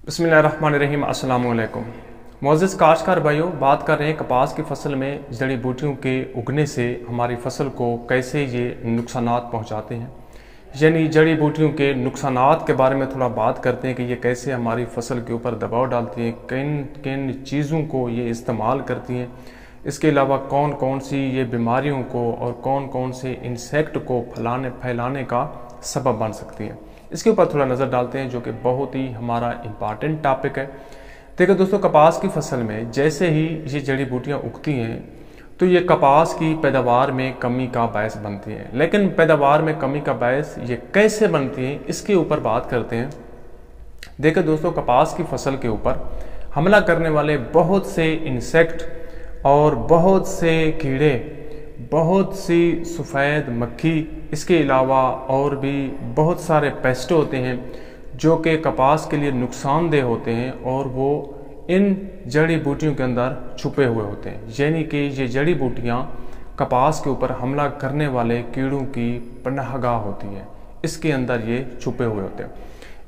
बिस्मिल्लाहिर्रहमानिर्रहीम। अस्सलाम वालेकुम। मुअज़्ज़िज़ काश्तकार भाइयों, बात कर रहे हैं कपास की फसल में जड़ी बूटियों के उगने से हमारी फसल को कैसे ये नुकसानात पहुंचाते हैं, यानी जड़ी बूटियों के नुकसानात के बारे में थोड़ा बात करते हैं कि ये कैसे हमारी फसल के ऊपर दबाव डालती हैं, किन किन चीज़ों को ये इस्तेमाल करती हैं, इसके अलावा कौन कौन सी ये बीमारियों को और कौन कौन से इंसेक्ट को फैलाने का सबब बन सकती हैं। इसके ऊपर थोड़ा नज़र डालते हैं, जो कि बहुत ही हमारा इम्पॉर्टेंट टॉपिक है। देखिए दोस्तों, कपास की फसल में जैसे ही ये जड़ी बूटियाँ उगती हैं तो ये कपास की पैदावार में कमी का बायस बनती हैं। लेकिन पैदावार में कमी का बायस ये कैसे बनती हैं, इसके ऊपर बात करते हैं। देखिए दोस्तों, कपास की फसल के ऊपर हमला करने वाले बहुत से इंसेक्ट और बहुत से कीड़े, बहुत सी सफ़ेद मक्खी, इसके अलावा और भी बहुत सारे पेस्ट होते हैं जो कि कपास के लिए नुकसानदेह होते हैं और वो इन जड़ी बूटियों के अंदर छुपे हुए होते हैं। यानी कि ये जड़ी बूटियाँ कपास के ऊपर हमला करने वाले कीड़ों की पनाहगाह होती हैं, इसके अंदर ये छुपे हुए होते हैं।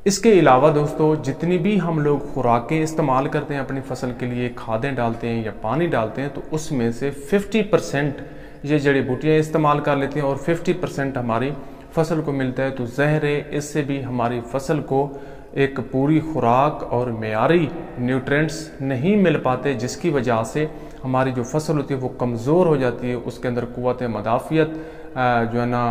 इसके अलावा दोस्तों, जितनी भी हम लोग खुराकें इस्तेमाल करते हैं अपनी फसल के लिए, खादें डालते हैं या पानी डालते हैं, तो उसमें से 50% ये जड़ी बूटियाँ इस्तेमाल कर लेती हैं और 50% हमारी फसल को मिलता है। तो ज़ाहिर है इससे भी हमारी फसल को एक पूरी खुराक और मेयारी न्यूट्रिएंट्स नहीं मिल पाते, जिसकी वजह से हमारी जो फसल होती है वो कमज़ोर हो जाती है। उसके अंदर क़ुव्वत मदाफ़ियत जो है ना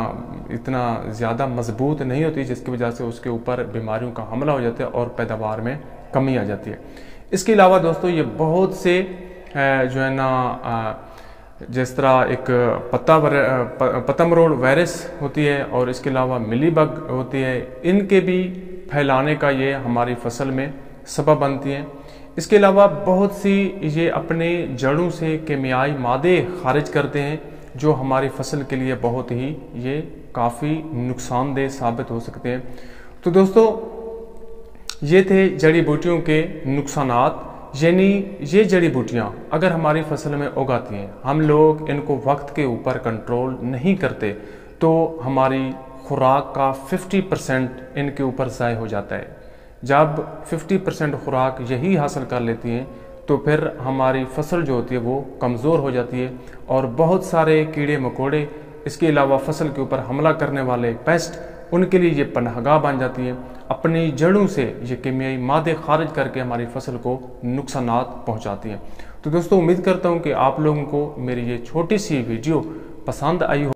इतना ज़्यादा मजबूत नहीं होती, जिसकी वजह से उसके ऊपर बीमारियों का हमला हो जाता है और पैदावार में कमी आ जाती है। इसके अलावा दोस्तों, ये बहुत से जो है ना जिस तरह एक पतंगरोड वायरस होती है और इसके अलावा मिलीबग होती है, इनके भी फैलाने का ये हमारी फसल में सबब बनती हैं। इसके अलावा बहुत सी ये अपने जड़ों से केमियाई मादे खारिज करते हैं जो हमारी फसल के लिए बहुत ही ये काफ़ी नुकसानदेह साबित हो सकते हैं। तो दोस्तों, ये थे जड़ी बूटियों के नुकसानात। यानी ये जड़ी बूटियाँ अगर हमारी फसल में उगाती हैं, हम लोग इनको वक्त के ऊपर कंट्रोल नहीं करते, तो हमारी खुराक का 50% इनके ऊपर ज़ाय हो जाता है। जब 50% खुराक यही हासिल कर लेती हैं तो फिर हमारी फसल जो होती है वो कमज़ोर हो जाती है और बहुत सारे कीड़े मकोड़े, इसके अलावा फसल के ऊपर हमला करने वाले पेस्ट, उनके लिए ये पनाहगाह बन जाती है। अपनी जड़ों से ये कीमियाई मादे खारिज करके हमारी फसल को नुकसानात पहुंचाती हैं। तो दोस्तों, उम्मीद करता हूं कि आप लोगों को मेरी ये छोटी सी वीडियो पसंद आई हो।